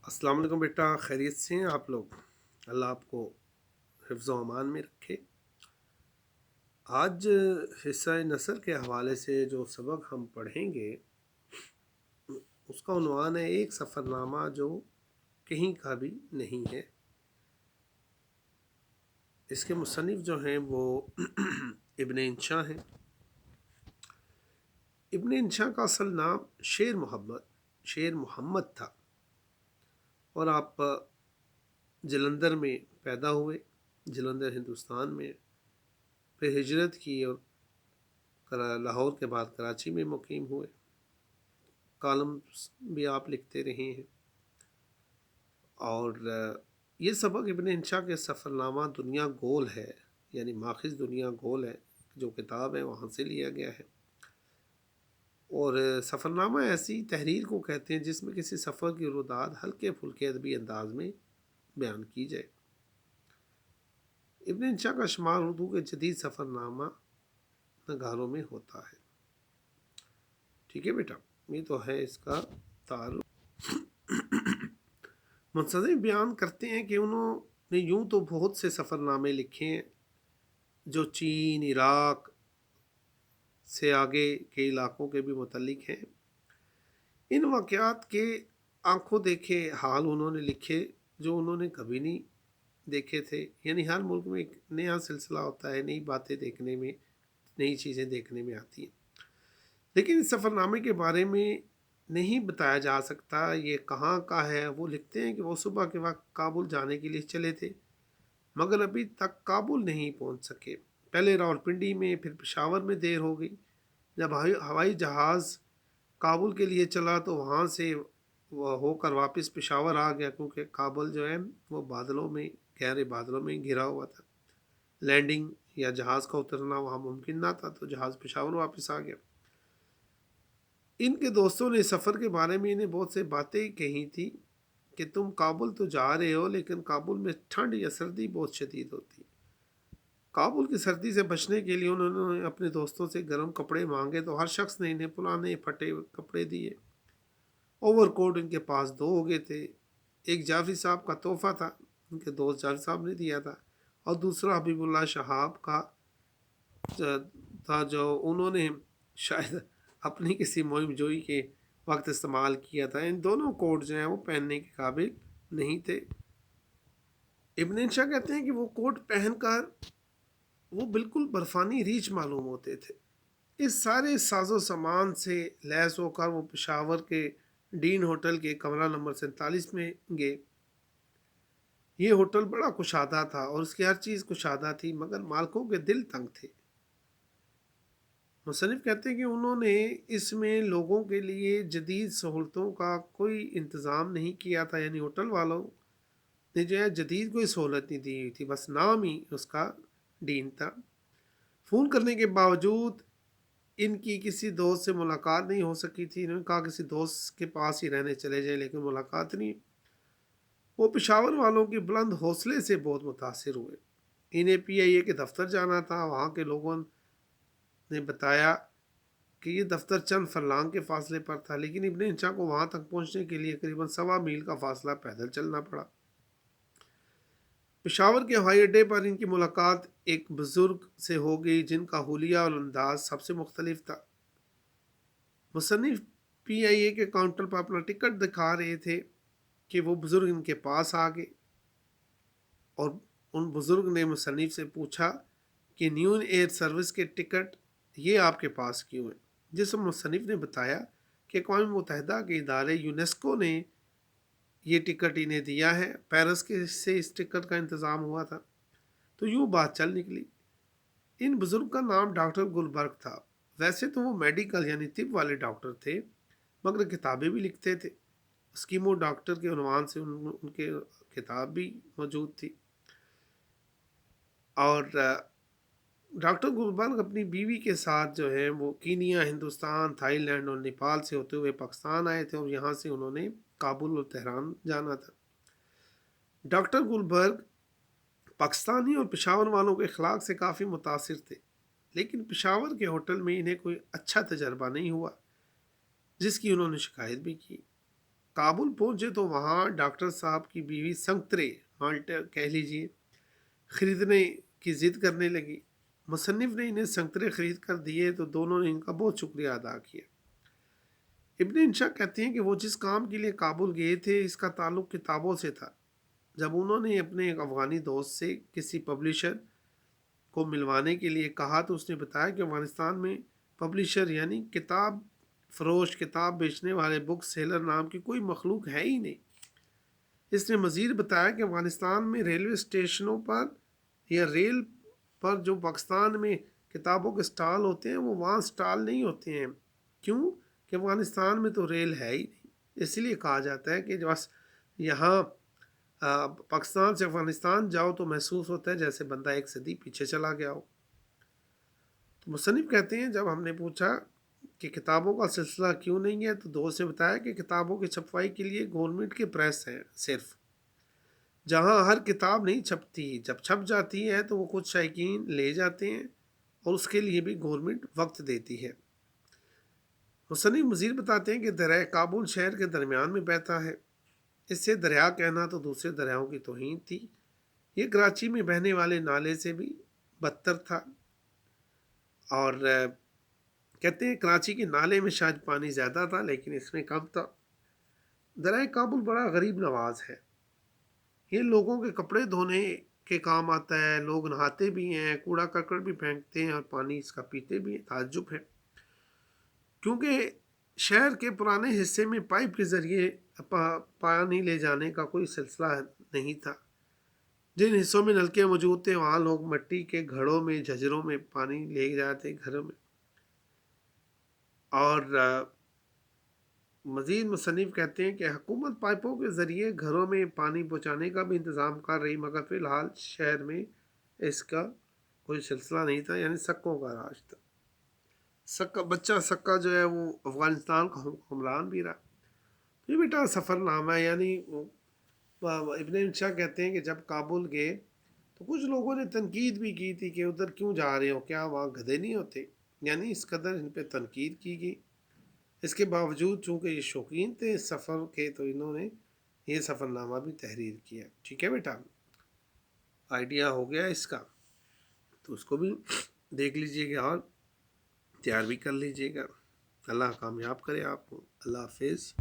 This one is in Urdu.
السلام علیکم بیٹا، خیریت سے ہیں آپ لوگ؟ اللہ آپ کو حفظ و امان میں رکھے۔ آج حصہ نثر کے حوالے سے جو سبق ہم پڑھیں گے اس کا عنوان ہے ایک سفر نامہ جو کہیں کا بھی نہیں ہے۔ اس کے مصنف جو ہیں وہ ابن انشا ہیں۔ ابن انشا کا اصل نام شیر محمد تھا، اور آپ جلندھر میں پیدا ہوئے، جلندھر ہندوستان میں، پھر ہجرت کی اور لاہور کے بعد کراچی میں مقیم ہوئے۔ کالمز بھی آپ لکھتے رہے ہیں، اور یہ سبق ابن انشا کے سفر نامہ دنیا گول ہے، یعنی ماخذ دنیا گول ہے جو کتاب ہے وہاں سے لیا گیا ہے۔ اور سفر نامہ ایسی تحریر کو کہتے ہیں جس میں کسی سفر کی روداد ہلکے پھلکے ادبی انداز میں بیان کی جائے۔ ابن انشا کا شمار اردو کے جدید سفر نامہ نگاروں میں ہوتا ہے۔ ٹھیک ہے بیٹا، یہ تو ہے اس کا تعارف۔ مصنف بیان کرتے ہیں کہ انہوں نے یوں تو بہت سے سفر نامے لکھے ہیں جو چین، عراق سے آگے کے علاقوں کے بھی متعلق ہیں۔ ان واقعات کے آنکھوں دیکھے حال انہوں نے لکھے جو انہوں نے کبھی نہیں دیکھے تھے، یعنی ہر ملک میں ایک نیا سلسلہ ہوتا ہے، نئی باتیں دیکھنے میں، نئی چیزیں دیکھنے میں آتی ہیں، لیکن اس سفر نامے کے بارے میں نہیں بتایا جا سکتا یہ کہاں کا ہے۔ وہ لکھتے ہیں کہ وہ صبح کے وقت کابل جانے کے لیے چلے تھے، مگر ابھی تک کابل نہیں پہنچ سکے۔ پہلے راولپنڈی میں، پھر پشاور میں دیر ہو گئی۔ جب ہوائی جہاز کابل کے لیے چلا تو وہاں سے وہ ہو کر واپس پشاور آ گیا، کیونکہ کابل جو ہے وہ بادلوں میں، گہرے بادلوں میں گھرا ہوا تھا۔ لینڈنگ یا جہاز کا اترنا وہاں ممکن نہ تھا، تو جہاز پشاور واپس آ گیا۔ ان کے دوستوں نے سفر کے بارے میں انہیں بہت سے باتیں کہی تھی کہ تم کابل تو جا رہے ہو، لیکن کابل میں ٹھنڈ یا سردی بہت شدید ہوتی ہے۔ کابل کی سردی سے بچنے کے لیے انہوں نے اپنے دوستوں سے گرم کپڑے مانگے، تو ہر شخص نے انہیں پرانے پھٹے کپڑے دیے۔ اوور کوٹ ان کے پاس دو ہو گئے تھے، ایک جعفری صاحب کا تحفہ تھا، ان کے دوست جعفری صاحب نے دیا تھا، اور دوسرا حبیب اللہ شہاب کا تھا جو انہوں نے شاید اپنی کسی مہم جوئی کے وقت استعمال کیا تھا۔ ان دونوں کوٹ جو ہیں وہ پہننے کے قابل نہیں تھے۔ ابن انشا کہتے ہیں کہ وہ کوٹ پہن کر وہ بالکل برفانی ریچھ معلوم ہوتے تھے۔ اس سارے ساز و سامان سے لیس ہو کر وہ پشاور کے ڈین ہوٹل کے کمرہ نمبر 47 میں گئے۔ یہ ہوٹل بڑا کشادہ تھا اور اس کی ہر چیز کشادہ تھی، مگر مالکوں کے دل تنگ تھے۔ مصنف کہتے ہیں کہ انہوں نے اس میں لوگوں کے لیے جدید سہولتوں کا کوئی انتظام نہیں کیا تھا، یعنی ہوٹل والوں نے جو ہے جدید کوئی سہولت نہیں دی ہوئی تھی، بس نام ہی اس کا ڈین تھا۔ فون کرنے کے باوجود ان کی کسی دوست سے ملاقات نہیں ہو سکی تھی۔ انہوں نے کہا کسی دوست کے پاس ہی رہنے چلے جائیں، لیکن ملاقات نہیں۔ وہ پشاور والوں کی بلند حوصلے سے بہت متاثر ہوئے۔ انہیں PIA کے دفتر جانا تھا۔ وہاں کے لوگوں نے بتایا کہ یہ دفتر چند فرلانگ کے فاصلے پر تھا، لیکن ابن انشا کو وہاں تک پہنچنے کے لیے قریباً 1.25 میل کا فاصلہ پیدل چلنا پڑا۔ پشاور کے ہوائی اڈے پر ان کی ملاقات ایک بزرگ سے ہو گئی جن کا حلیہ اور انداز سب سے مختلف تھا۔ مصنف PIA کے کاؤنٹر پر اپنا ٹکٹ دکھا رہے تھے کہ وہ بزرگ ان کے پاس آ گئے، اور ان بزرگ نے مصنف سے پوچھا کہ نیو ایئر سروس کے ٹکٹ یہ آپ کے پاس کیوں ہیں؟ جس پر مصنف نے بتایا کہ اقوام متحدہ کے ادارے UNESCO نے یہ ٹکٹ انہیں دیا ہے، پیرس کے سے اس ٹکٹ کا انتظام ہوا تھا۔ تو یوں بات چل نکلی۔ ان بزرگ کا نام ڈاکٹر گلبرگ تھا۔ ویسے تو وہ میڈیکل یعنی طب والے ڈاکٹر تھے، مگر کتابیں بھی لکھتے تھے۔ اسکیمو ڈاکٹر کے عنوان سے ان کے کتاب بھی موجود تھی۔ اور ڈاکٹر گلبرگ اپنی بیوی کے ساتھ جو ہے وہ کینیا، ہندوستان، تھائی لینڈ اور نیپال سے ہوتے ہوئے پاکستان آئے تھے، اور یہاں سے انہوں نے کابل اور تہران جانا تھا۔ ڈاکٹر گلبرگ پاکستانی اور پشاور والوں کے اخلاق سے کافی متاثر تھے، لیکن پشاور کے ہوٹل میں انہیں کوئی اچھا تجربہ نہیں ہوا، جس کی انہوں نے شکایت بھی کی۔ کابل پہنچے تو وہاں ڈاکٹر صاحب کی بیوی سنگترے مالٹ کہہ لیجیے خریدنے کی ضد کرنے لگی۔ مصنف نے انہیں سنگترے خرید کر دیے تو دونوں نے ان کا بہت شکریہ ادا کیا۔ ابن انشا کہتے ہیں کہ وہ جس کام کے لیے کابل گئے تھے اس کا تعلق کتابوں سے تھا۔ جب انہوں نے اپنے ایک افغانی دوست سے کسی پبلشر کو ملوانے کے لیے کہا تو اس نے بتایا کہ افغانستان میں پبلشر یعنی کتاب فروش، کتاب بیچنے والے، بک سیلر نام کی کوئی مخلوق ہے ہی نہیں۔ اس نے مزید بتایا کہ افغانستان میں ریلوے اسٹیشنوں پر یا ریل پر جو پاکستان میں کتابوں کے سٹال ہوتے ہیں وہ وہاں سٹال نہیں ہوتے ہیں۔ کیوں کہ افغانستان میں تو ریل ہے ہی نہیں، اس لیے کہا جاتا ہے کہ بس یہاں پاکستان سے افغانستان جاؤ تو محسوس ہوتا ہے جیسے بندہ ایک صدی پیچھے چلا گیا ہو۔ تو مصنف کہتے ہیں جب ہم نے پوچھا کہ کتابوں کا سلسلہ کیوں نہیں ہے تو دوست نے بتایا کہ کتابوں کی چھپوائی کے لیے گورنمنٹ کے پریس ہیں صرف، جہاں ہر کتاب نہیں چھپتی، جب چھپ جاتی ہے تو وہ کچھ شائقین لے جاتے ہیں اور اس کے لیے بھی گورنمنٹ وقت دیتی ہے۔ مصنف مزید بتاتے ہیں کہ دریا کابل شہر کے درمیان میں بہتا ہے، اس سے دریا کہنا تو دوسرے دریاؤں کی توہین تھی۔ یہ کراچی میں بہنے والے نالے سے بھی بدتر تھا، اور کہتے ہیں کراچی کے نالے میں شاید پانی زیادہ تھا لیکن اس میں کم تھا۔ دریا کابل بڑا غریب نواز ہے، یہ لوگوں کے کپڑے دھونے کے کام آتا ہے، لوگ نہاتے بھی ہیں، کوڑا کرکٹ بھی پھینکتے ہیں اور پانی اس کا پیتے بھی ہیں۔ تعجب ہے کیونکہ شہر کے پرانے حصے میں پائپ کے ذریعے پانی لے جانے کا کوئی سلسلہ نہیں تھا۔ جن حصوں میں نلکے موجود تھے وہاں لوگ مٹی کے گھڑوں میں، جھجروں میں پانی لے جاتے گھروں میں۔ اور مزید مصنف کہتے ہیں کہ حکومت پائپوں کے ذریعے گھروں میں پانی پہنچانے کا بھی انتظام کر رہی، مگر فی الحال شہر میں اس کا کوئی سلسلہ نہیں تھا، یعنی سکوں کا راج تھا۔ سکا بچہ سکا جو ہے وہ افغانستان کا حکمران بھی رہا۔ یہ بیٹا سفر نامہ ہے، یعنی ابن انشا کہتے ہیں کہ جب کابل گئے تو کچھ لوگوں نے تنقید بھی کی تھی کہ ادھر کیوں جا رہے ہو، کیا وہاں گدھے نہیں ہوتے، یعنی اس قدر ان پہ تنقید کی گئی۔ اس کے باوجود چونکہ یہ شوقین تھے اس سفر کے تو انہوں نے یہ سفر نامہ بھی تحریر کیا۔ ٹھیک ہے بیٹا، آئیڈیا ہو گیا اس کا، تو اس کو بھی دیکھ لیجئے گا اور تیار بھی کر لیجئے گا۔ اللہ کامیاب کرے آپ کو۔ اللہ حافظ۔